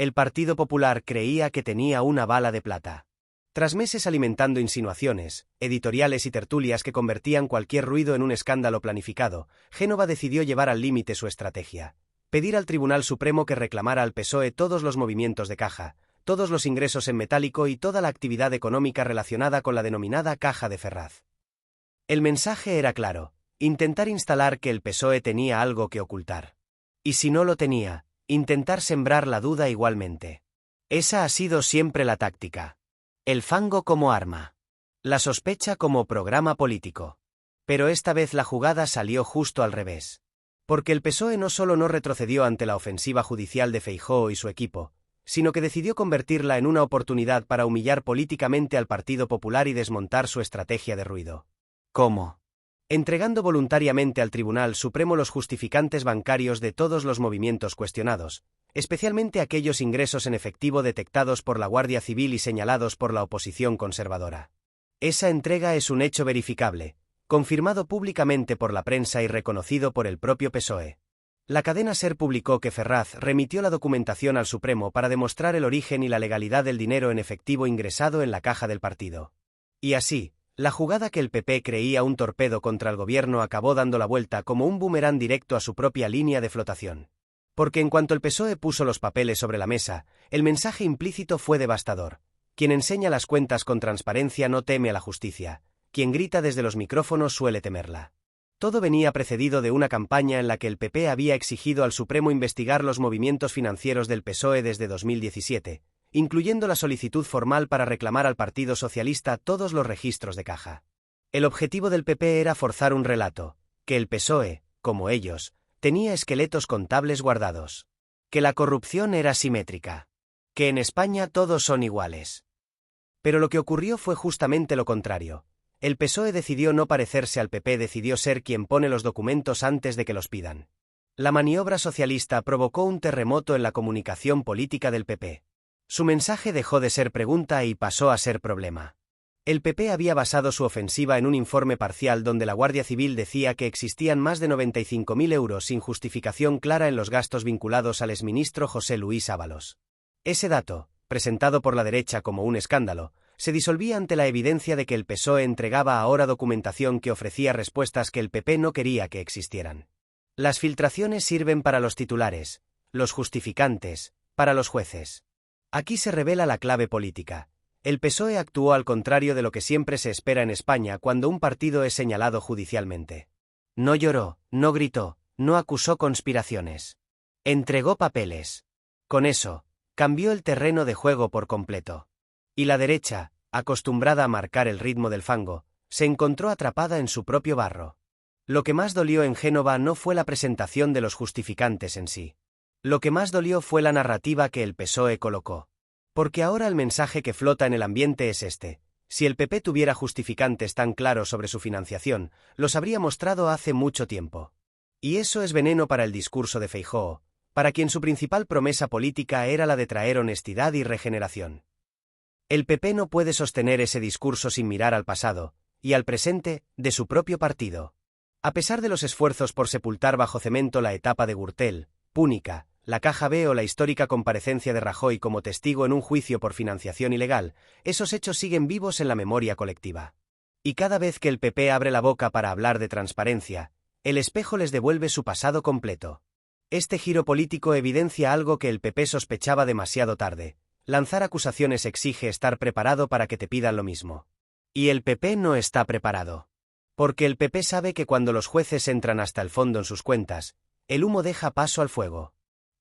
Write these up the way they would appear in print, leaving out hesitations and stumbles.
El Partido Popular creía que tenía una bala de plata. Tras meses alimentando insinuaciones, editoriales y tertulias que convertían cualquier ruido en un escándalo planificado, Génova decidió llevar al límite su estrategia. Pedir al Tribunal Supremo que reclamara al PSOE todos los movimientos de caja, todos los ingresos en metálico y toda la actividad económica relacionada con la denominada Caja de Ferraz. El mensaje era claro: intentar instalar que el PSOE tenía algo que ocultar. Y si no lo tenía, intentar sembrar la duda igualmente. Esa ha sido siempre la táctica. El fango como arma. La sospecha como programa político. Pero esta vez la jugada salió justo al revés. Porque el PSOE no solo no retrocedió ante la ofensiva judicial de Feijóo y su equipo, sino que decidió convertirla en una oportunidad para humillar políticamente al Partido Popular y desmontar su estrategia de ruido. ¿Cómo? Entregando voluntariamente al Tribunal Supremo los justificantes bancarios de todos los movimientos cuestionados, especialmente aquellos ingresos en efectivo detectados por la Guardia Civil y señalados por la oposición conservadora. Esa entrega es un hecho verificable, confirmado públicamente por la prensa y reconocido por el propio PSOE. La cadena SER publicó que Ferraz remitió la documentación al Supremo para demostrar el origen y la legalidad del dinero en efectivo ingresado en la caja del partido. Y así, la jugada que el PP creía un torpedo contra el gobierno acabó dando la vuelta como un boomerang directo a su propia línea de flotación. Porque en cuanto el PSOE puso los papeles sobre la mesa, el mensaje implícito fue devastador. Quien enseña las cuentas con transparencia no teme a la justicia. Quien grita desde los micrófonos suele temerla. Todo venía precedido de una campaña en la que el PP había exigido al Supremo investigar los movimientos financieros del PSOE desde 2017, incluyendo la solicitud formal para reclamar al Partido Socialista todos los registros de caja. El objetivo del PP era forzar un relato, que el PSOE, como ellos, tenía esqueletos contables guardados, que la corrupción era simétrica, que en España todos son iguales. Pero lo que ocurrió fue justamente lo contrario. El PSOE decidió no parecerse al PP, decidió ser quien pone los documentos antes de que los pidan. La maniobra socialista provocó un terremoto en la comunicación política del PP. Su mensaje dejó de ser pregunta y pasó a ser problema. El PP había basado su ofensiva en un informe parcial donde la Guardia Civil decía que existían más de 95.000 euros sin justificación clara en los gastos vinculados al exministro José Luis Ábalos. Ese dato, presentado por la derecha como un escándalo, se disolvía ante la evidencia de que el PSOE entregaba ahora documentación que ofrecía respuestas que el PP no quería que existieran. Las filtraciones sirven para los titulares, los justificantes, para los jueces. Aquí se revela la clave política. El PSOE actuó al contrario de lo que siempre se espera en España cuando un partido es señalado judicialmente. No lloró, no gritó, no acusó conspiraciones. Entregó papeles. Con eso, cambió el terreno de juego por completo. Y la derecha, acostumbrada a marcar el ritmo del fango, se encontró atrapada en su propio barro. Lo que más dolió en Génova no fue la presentación de los justificantes en sí. Lo que más dolió fue la narrativa que el PSOE colocó. Porque ahora el mensaje que flota en el ambiente es este: si el PP tuviera justificantes tan claros sobre su financiación, los habría mostrado hace mucho tiempo. Y eso es veneno para el discurso de Feijóo, para quien su principal promesa política era la de traer honestidad y regeneración. El PP no puede sostener ese discurso sin mirar al pasado, y al presente, de su propio partido. A pesar de los esfuerzos por sepultar bajo cemento la etapa de Gürtel, Púnica, la Caja B o la histórica comparecencia de Rajoy como testigo en un juicio por financiación ilegal, esos hechos siguen vivos en la memoria colectiva. Y cada vez que el PP abre la boca para hablar de transparencia, el espejo les devuelve su pasado completo. Este giro político evidencia algo que el PP sospechaba demasiado tarde: lanzar acusaciones exige estar preparado para que te pidan lo mismo. Y el PP no está preparado. Porque el PP sabe que cuando los jueces entran hasta el fondo en sus cuentas, el humo deja paso al fuego.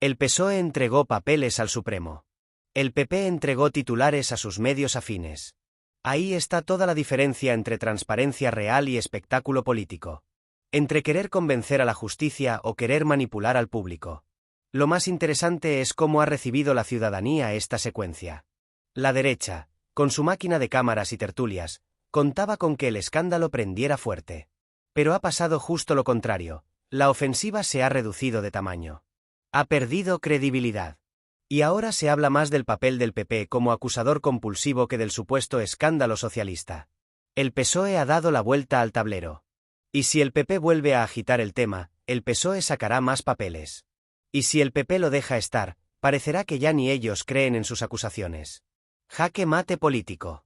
El PSOE entregó papeles al Supremo. El PP entregó titulares a sus medios afines. Ahí está toda la diferencia entre transparencia real y espectáculo político. Entre querer convencer a la justicia o querer manipular al público. Lo más interesante es cómo ha recibido la ciudadanía esta secuencia. La derecha, con su máquina de cámaras y tertulias, contaba con que el escándalo prendiera fuerte. Pero ha pasado justo lo contrario: la ofensiva se ha reducido de tamaño. Ha perdido credibilidad. Y ahora se habla más del papel del PP como acusador compulsivo que del supuesto escándalo socialista. El PSOE ha dado la vuelta al tablero. Y si el PP vuelve a agitar el tema, el PSOE sacará más papeles. Y si el PP lo deja estar, parecerá que ya ni ellos creen en sus acusaciones. Jaque mate político.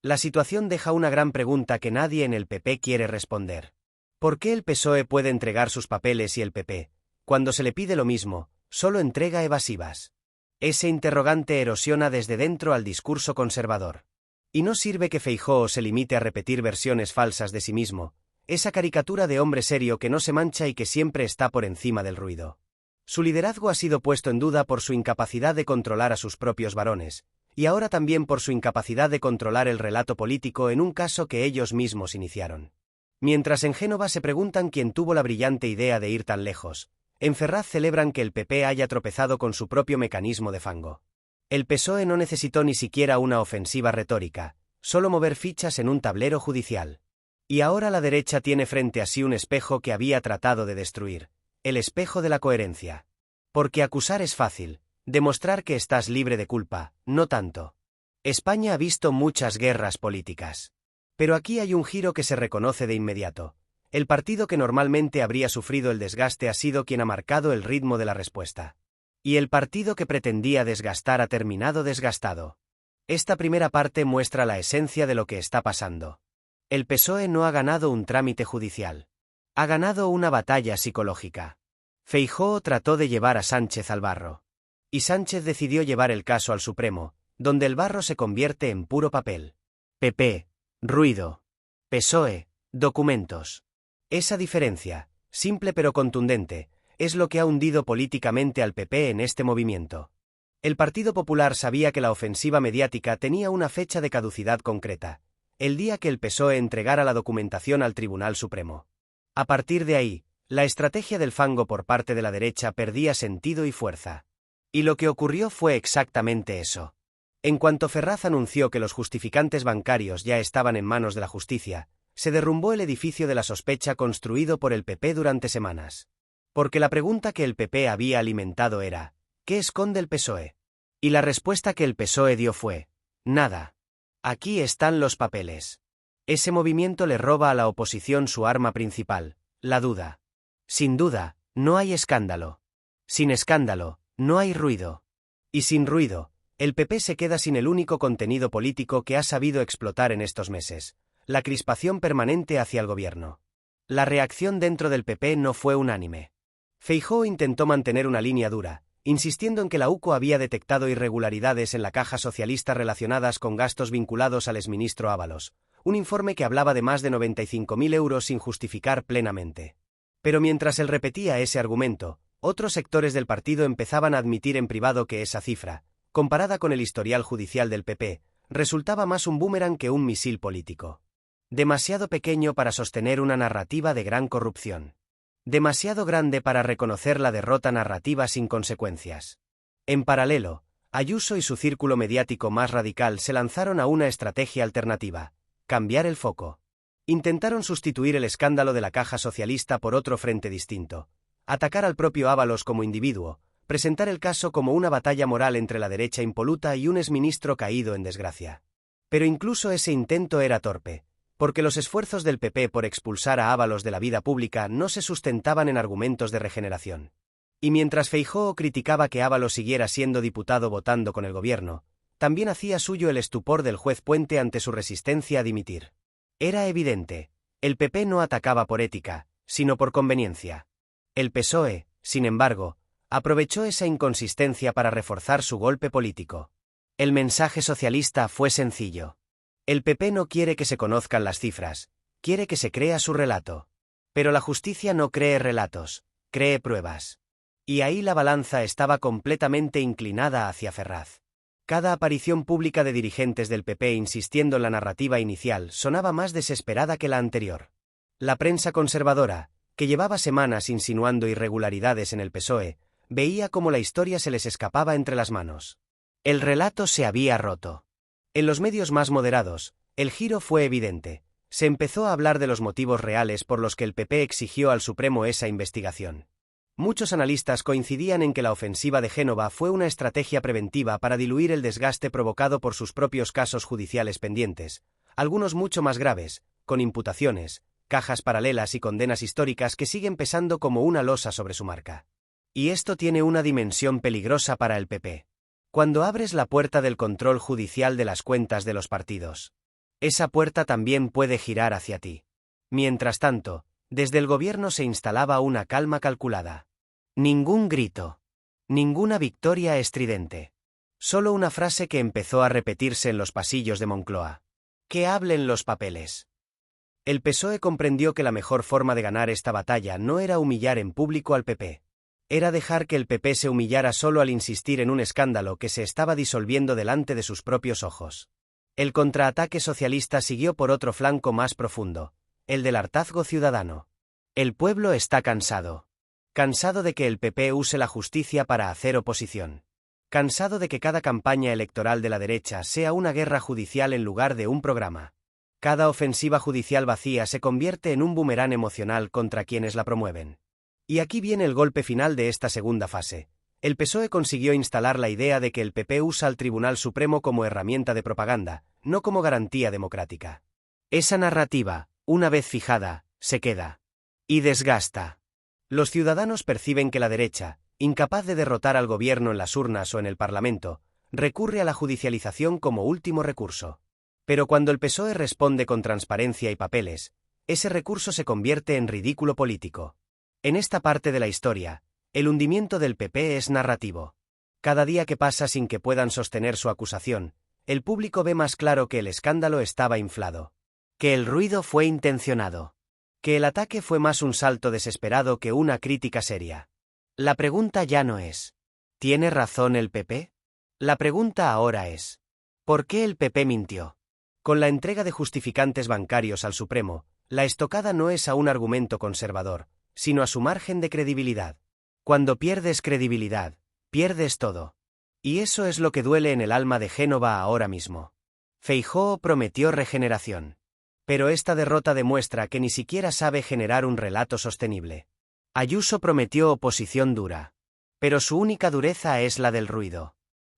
La situación deja una gran pregunta que nadie en el PP quiere responder. ¿Por qué el PSOE puede entregar sus papeles y el PP, cuando se le pide lo mismo, solo entrega evasivas? Ese interrogante erosiona desde dentro al discurso conservador. Y no sirve que Feijóo se limite a repetir versiones falsas de sí mismo, esa caricatura de hombre serio que no se mancha y que siempre está por encima del ruido. Su liderazgo ha sido puesto en duda por su incapacidad de controlar a sus propios varones, y ahora también por su incapacidad de controlar el relato político en un caso que ellos mismos iniciaron. Mientras en Génova se preguntan quién tuvo la brillante idea de ir tan lejos, en Ferraz celebran que el PP haya tropezado con su propio mecanismo de fango. El PSOE no necesitó ni siquiera una ofensiva retórica, solo mover fichas en un tablero judicial. Y ahora la derecha tiene frente a sí un espejo que había tratado de destruir, el espejo de la coherencia. Porque acusar es fácil, demostrar que estás libre de culpa, no tanto. España ha visto muchas guerras políticas. Pero aquí hay un giro que se reconoce de inmediato. El partido que normalmente habría sufrido el desgaste ha sido quien ha marcado el ritmo de la respuesta. Y el partido que pretendía desgastar ha terminado desgastado. Esta primera parte muestra la esencia de lo que está pasando. El PSOE no ha ganado un trámite judicial. Ha ganado una batalla psicológica. Feijóo trató de llevar a Sánchez al barro. Y Sánchez decidió llevar el caso al Supremo, donde el barro se convierte en puro papel. PP, ruido. PSOE, documentos. Esa diferencia, simple pero contundente, es lo que ha hundido políticamente al PP en este movimiento. El Partido Popular sabía que la ofensiva mediática tenía una fecha de caducidad concreta, el día que el PSOE entregara la documentación al Tribunal Supremo. A partir de ahí, la estrategia del fango por parte de la derecha perdía sentido y fuerza. Y lo que ocurrió fue exactamente eso. En cuanto Ferraz anunció que los justificantes bancarios ya estaban en manos de la justicia, se derrumbó el edificio de la sospecha construido por el PP durante semanas. Porque la pregunta que el PP había alimentado era, ¿qué esconde el PSOE? Y la respuesta que el PSOE dio fue, nada. Aquí están los papeles. Ese movimiento le roba a la oposición su arma principal, la duda. Sin duda, no hay escándalo. Sin escándalo, no hay ruido. Y sin ruido, el PP se queda sin el único contenido político que ha sabido explotar en estos meses, la crispación permanente hacia el gobierno. La reacción dentro del PP no fue unánime. Feijóo intentó mantener una línea dura, insistiendo en que la UCO había detectado irregularidades en la caja socialista relacionadas con gastos vinculados al exministro Ábalos, un informe que hablaba de más de 95.000 euros sin justificar plenamente. Pero mientras él repetía ese argumento, otros sectores del partido empezaban a admitir en privado que esa cifra, comparada con el historial judicial del PP, resultaba más un boomerang que un misil político. Demasiado pequeño para sostener una narrativa de gran corrupción. Demasiado grande para reconocer la derrota narrativa sin consecuencias. En paralelo, Ayuso y su círculo mediático más radical se lanzaron a una estrategia alternativa: cambiar el foco. Intentaron sustituir el escándalo de la caja socialista por otro frente distinto, atacar al propio Ábalos como individuo, presentar el caso como una batalla moral entre la derecha impoluta y un exministro caído en desgracia. Pero incluso ese intento era torpe, porque los esfuerzos del PP por expulsar a Ábalos de la vida pública no se sustentaban en argumentos de regeneración. Y mientras Feijóo criticaba que Ábalos siguiera siendo diputado votando con el gobierno, también hacía suyo el estupor del juez Puente ante su resistencia a dimitir. Era evidente, el PP no atacaba por ética, sino por conveniencia. El PSOE, sin embargo, aprovechó esa inconsistencia para reforzar su golpe político. El mensaje socialista fue sencillo. El PP no quiere que se conozcan las cifras, quiere que se crea su relato. Pero la justicia no cree relatos, cree pruebas. Y ahí la balanza estaba completamente inclinada hacia Ferraz. Cada aparición pública de dirigentes del PP insistiendo en la narrativa inicial sonaba más desesperada que la anterior. La prensa conservadora, que llevaba semanas insinuando irregularidades en el PSOE, veía cómo la historia se les escapaba entre las manos. El relato se había roto. En los medios más moderados, el giro fue evidente. Se empezó a hablar de los motivos reales por los que el PP exigió al Supremo esa investigación. Muchos analistas coincidían en que la ofensiva de Génova fue una estrategia preventiva para diluir el desgaste provocado por sus propios casos judiciales pendientes, algunos mucho más graves, con imputaciones, cajas paralelas y condenas históricas que siguen pesando como una losa sobre su marca. Y esto tiene una dimensión peligrosa para el PP. Cuando abres la puerta del control judicial de las cuentas de los partidos, esa puerta también puede girar hacia ti. Mientras tanto, desde el gobierno se instalaba una calma calculada. Ningún grito. Ninguna victoria estridente. Solo una frase que empezó a repetirse en los pasillos de Moncloa. Que hablen los papeles. El PSOE comprendió que la mejor forma de ganar esta batalla no era humillar en público al PP. Era dejar que el PP se humillara solo al insistir en un escándalo que se estaba disolviendo delante de sus propios ojos. El contraataque socialista siguió por otro flanco más profundo, el del hartazgo ciudadano. El pueblo está cansado. Cansado de que el PP use la justicia para hacer oposición. Cansado de que cada campaña electoral de la derecha sea una guerra judicial en lugar de un programa. Cada ofensiva judicial vacía se convierte en un boomerang emocional contra quienes la promueven. Y aquí viene el golpe final de esta segunda fase. El PSOE consiguió instalar la idea de que el PP usa al Tribunal Supremo como herramienta de propaganda, no como garantía democrática. Esa narrativa, una vez fijada, se queda. Y desgasta. Los ciudadanos perciben que la derecha, incapaz de derrotar al gobierno en las urnas o en el Parlamento, recurre a la judicialización como último recurso. Pero cuando el PSOE responde con transparencia y papeles, ese recurso se convierte en ridículo político. En esta parte de la historia, el hundimiento del PP es narrativo. Cada día que pasa sin que puedan sostener su acusación, el público ve más claro que el escándalo estaba inflado. Que el ruido fue intencionado. Que el ataque fue más un salto desesperado que una crítica seria. La pregunta ya no es ¿tiene razón el PP? La pregunta ahora es ¿por qué el PP mintió? Con la entrega de justificantes bancarios al Supremo, la estocada no es a un argumento conservador, sino a su margen de credibilidad. Cuando pierdes credibilidad, pierdes todo. Y eso es lo que duele en el alma de Génova ahora mismo. Feijóo prometió regeneración. Pero esta derrota demuestra que ni siquiera sabe generar un relato sostenible. Ayuso prometió oposición dura. Pero su única dureza es la del ruido.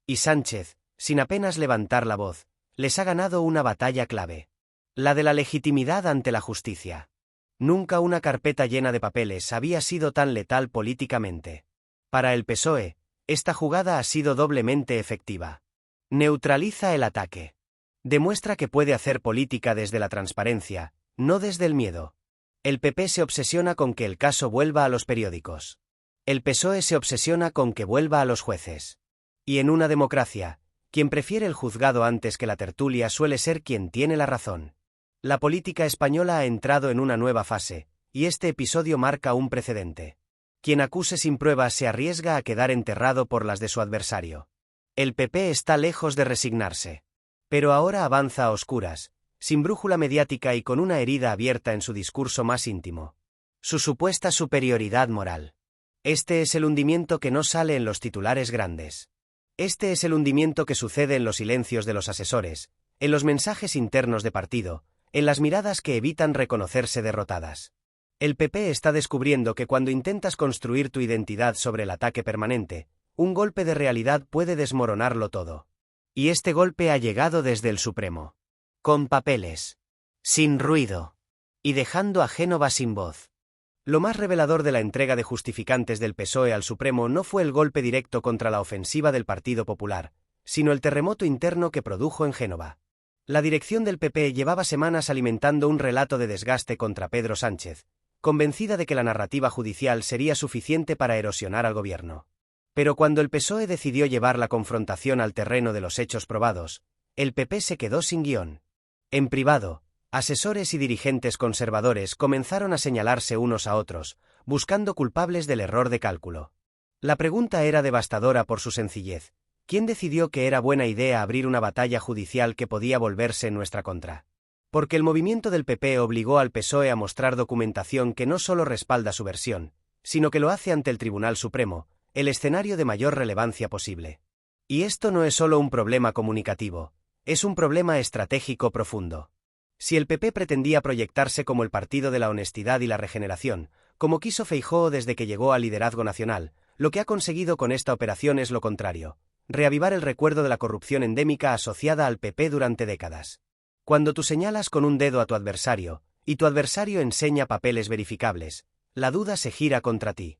Y Sánchez, sin apenas levantar la voz, les ha ganado una batalla clave. La de la legitimidad ante la justicia. Nunca una carpeta llena de papeles había sido tan letal políticamente. Para el PSOE, esta jugada ha sido doblemente efectiva. Neutraliza el ataque. Demuestra que puede hacer política desde la transparencia, no desde el miedo. El PP se obsesiona con que el caso vuelva a los periódicos. El PSOE se obsesiona con que vuelva a los jueces. Y en una democracia, quien prefiere el juzgado antes que la tertulia suele ser quien tiene la razón. La política española ha entrado en una nueva fase, y este episodio marca un precedente. Quien acuse sin pruebas se arriesga a quedar enterrado por las de su adversario. El PP está lejos de resignarse. Pero ahora avanza a oscuras, sin brújula mediática y con una herida abierta en su discurso más íntimo. Su supuesta superioridad moral. Este es el hundimiento que no sale en los titulares grandes. Este es el hundimiento que sucede en los silencios de los asesores, en los mensajes internos de partido, en las miradas que evitan reconocerse derrotadas. El PP está descubriendo que cuando intentas construir tu identidad sobre el ataque permanente, un golpe de realidad puede desmoronarlo todo. Y este golpe ha llegado desde el Supremo. Con papeles. Sin ruido. Y dejando a Génova sin voz. Lo más revelador de la entrega de justificantes del PSOE al Supremo no fue el golpe directo contra la ofensiva del Partido Popular, sino el terremoto interno que produjo en Génova. La dirección del PP llevaba semanas alimentando un relato de desgaste contra Pedro Sánchez, convencida de que la narrativa judicial sería suficiente para erosionar al gobierno. Pero cuando el PSOE decidió llevar la confrontación al terreno de los hechos probados, el PP se quedó sin guión. En privado, asesores y dirigentes conservadores comenzaron a señalarse unos a otros, buscando culpables del error de cálculo. La pregunta era devastadora por su sencillez. ¿Quién decidió que era buena idea abrir una batalla judicial que podía volverse en nuestra contra? Porque el movimiento del PP obligó al PSOE a mostrar documentación que no solo respalda su versión, sino que lo hace ante el Tribunal Supremo, el escenario de mayor relevancia posible. Y esto no es solo un problema comunicativo, es un problema estratégico profundo. Si el PP pretendía proyectarse como el partido de la honestidad y la regeneración, como quiso Feijóo desde que llegó al liderazgo nacional, lo que ha conseguido con esta operación es lo contrario. Reavivar el recuerdo de la corrupción endémica asociada al PP durante décadas. Cuando tú señalas con un dedo a tu adversario, y tu adversario enseña papeles verificables, la duda se gira contra ti.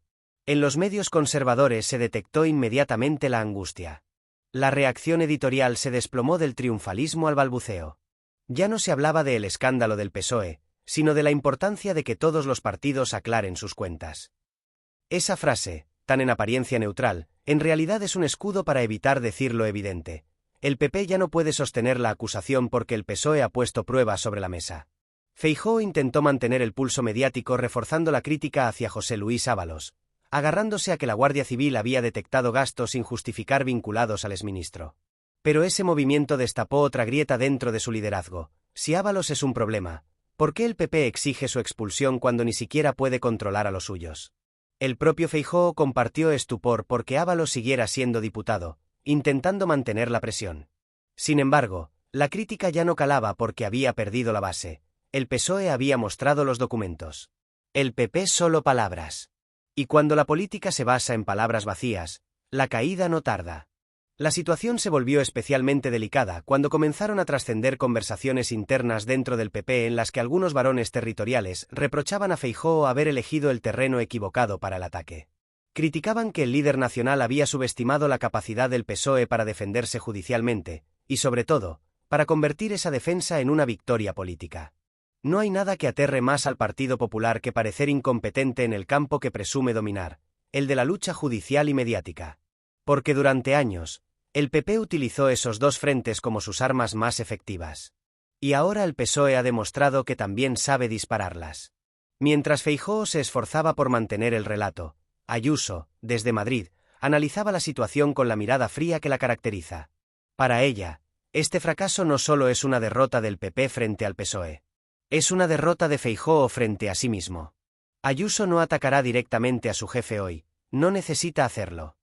En los medios conservadores se detectó inmediatamente la angustia. La reacción editorial se desplomó del triunfalismo al balbuceo. Ya no se hablaba del escándalo del PSOE, sino de la importancia de que todos los partidos aclaren sus cuentas. Esa frase, tan en apariencia neutral, en realidad es un escudo para evitar decir lo evidente. El PP ya no puede sostener la acusación porque el PSOE ha puesto pruebas sobre la mesa. Feijóo intentó mantener el pulso mediático reforzando la crítica hacia José Luis Ábalos, agarrándose a que la Guardia Civil había detectado gastos sin justificar vinculados al exministro. Pero ese movimiento destapó otra grieta dentro de su liderazgo. Si Ábalos es un problema, ¿por qué el PP exige su expulsión cuando ni siquiera puede controlar a los suyos? El propio Feijóo compartió estupor porque Ábalos siguiera siendo diputado, intentando mantener la presión. Sin embargo, la crítica ya no calaba porque había perdido la base. El PSOE había mostrado los documentos. El PP solo palabras. Y cuando la política se basa en palabras vacías, la caída no tarda. La situación se volvió especialmente delicada cuando comenzaron a trascender conversaciones internas dentro del PP en las que algunos varones territoriales reprochaban a Feijóo haber elegido el terreno equivocado para el ataque. Criticaban que el líder nacional había subestimado la capacidad del PSOE para defenderse judicialmente, y sobre todo, para convertir esa defensa en una victoria política. No hay nada que aterre más al Partido Popular que parecer incompetente en el campo que presume dominar, el de la lucha judicial y mediática. Porque durante años, el PP utilizó esos dos frentes como sus armas más efectivas. Y ahora el PSOE ha demostrado que también sabe dispararlas. Mientras Feijóo se esforzaba por mantener el relato, Ayuso, desde Madrid, analizaba la situación con la mirada fría que la caracteriza. Para ella, este fracaso no solo es una derrota del PP frente al PSOE. Es una derrota de Feijóo frente a sí mismo. Ayuso no atacará directamente a su jefe hoy, no necesita hacerlo.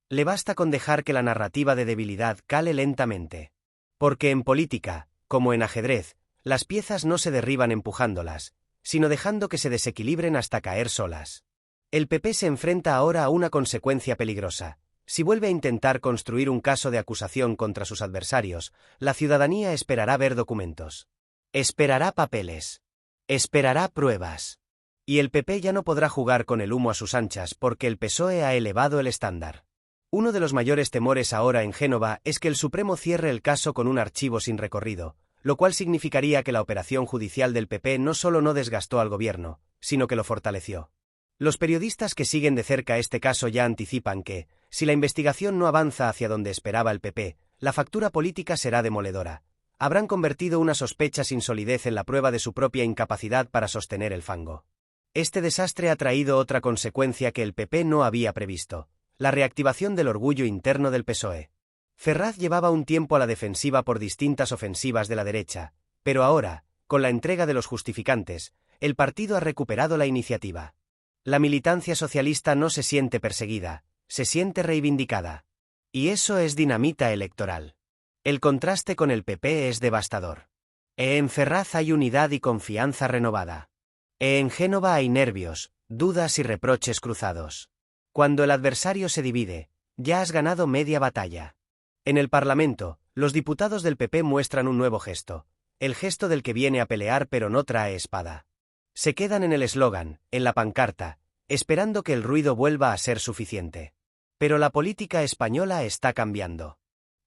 Le basta con dejar que la narrativa de debilidad cale lentamente. Porque en política, como en ajedrez, las piezas no se derriban empujándolas, sino dejando que se desequilibren hasta caer solas. El PP se enfrenta ahora a una consecuencia peligrosa. Si vuelve a intentar construir un caso de acusación contra sus adversarios, la ciudadanía esperará ver documentos. Esperará papeles. Esperará pruebas. Y el PP ya no podrá jugar con el humo a sus anchas porque el PSOE ha elevado el estándar. Uno de los mayores temores ahora en Génova es que el Supremo cierre el caso con un archivo sin recorrido, lo cual significaría que la operación judicial del PP no solo no desgastó al gobierno, sino que lo fortaleció. Los periodistas que siguen de cerca este caso ya anticipan que, si la investigación no avanza hacia donde esperaba el PP, la factura política será demoledora. Habrán convertido una sospecha sin solidez en la prueba de su propia incapacidad para sostener el fango. Este desastre ha traído otra consecuencia que el PP no había previsto: la reactivación del orgullo interno del PSOE. Ferraz llevaba un tiempo a la defensiva por distintas ofensivas de la derecha, pero ahora, con la entrega de los justificantes, el partido ha recuperado la iniciativa. La militancia socialista no se siente perseguida, se siente reivindicada. Y eso es dinamita electoral. El contraste con el PP es devastador. En Ferraz hay unidad y confianza renovada. En Génova hay nervios, dudas y reproches cruzados. Cuando el adversario se divide, ya has ganado media batalla. En el Parlamento, los diputados del PP muestran un nuevo gesto, el gesto del que viene a pelear pero no trae espada. Se quedan en el eslogan, en la pancarta, esperando que el ruido vuelva a ser suficiente. Pero la política española está cambiando.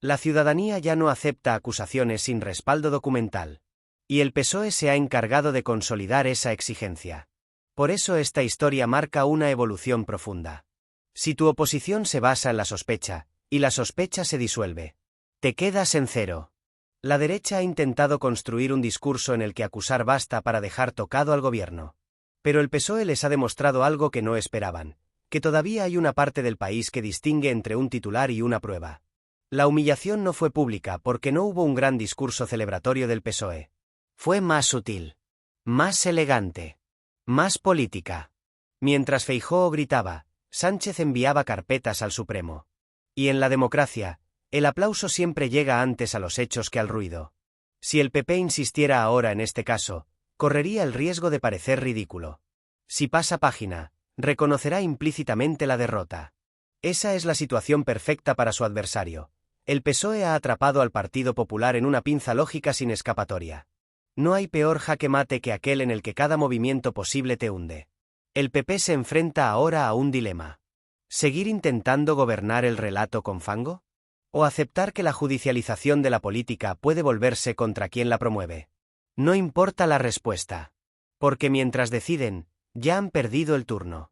La ciudadanía ya no acepta acusaciones sin respaldo documental. Y el PSOE se ha encargado de consolidar esa exigencia. Por eso esta historia marca una evolución profunda. Si tu oposición se basa en la sospecha, y la sospecha se disuelve, te quedas en cero. La derecha ha intentado construir un discurso en el que acusar basta para dejar tocado al gobierno. Pero el PSOE les ha demostrado algo que no esperaban, que todavía hay una parte del país que distingue entre un titular y una prueba. La humillación no fue pública porque no hubo un gran discurso celebratorio del PSOE. Fue más sutil, más elegante, más política. Mientras Feijóo gritaba, Sánchez enviaba carpetas al Supremo. Y en la democracia, el aplauso siempre llega antes a los hechos que al ruido. Si el PP insistiera ahora en este caso, correría el riesgo de parecer ridículo. Si pasa página, reconocerá implícitamente la derrota. Esa es la situación perfecta para su adversario. El PSOE ha atrapado al Partido Popular en una pinza lógica sin escapatoria. No hay peor jaque mate que aquel en el que cada movimiento posible te hunde. El PP se enfrenta ahora a un dilema. ¿Seguir intentando gobernar el relato con fango? ¿O aceptar que la judicialización de la política puede volverse contra quien la promueve? No importa la respuesta. Porque mientras deciden, ya han perdido el turno.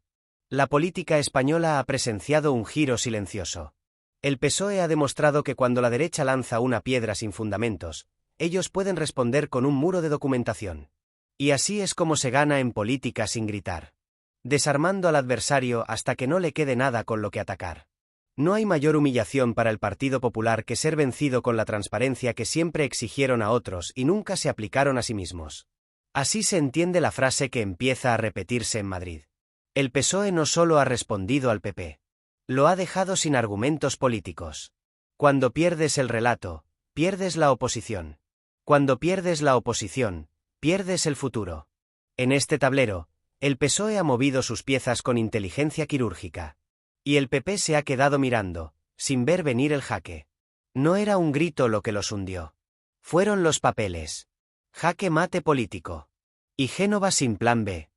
La política española ha presenciado un giro silencioso. El PSOE ha demostrado que cuando la derecha lanza una piedra sin fundamentos, ellos pueden responder con un muro de documentación. Y así es como se gana en política sin gritar. Desarmando al adversario hasta que no le quede nada con lo que atacar. No hay mayor humillación para el Partido Popular que ser vencido con la transparencia que siempre exigieron a otros y nunca se aplicaron a sí mismos. Así se entiende la frase que empieza a repetirse en Madrid. El PSOE no solo ha respondido al PP. Lo ha dejado sin argumentos políticos. Cuando pierdes el relato, pierdes la oposición. Cuando pierdes la oposición, pierdes el futuro. En este tablero, el PSOE ha movido sus piezas con inteligencia quirúrgica. Y el PP se ha quedado mirando, sin ver venir el jaque. No era un grito lo que los hundió. Fueron los papeles. Jaque mate político. Y Génova sin plan B.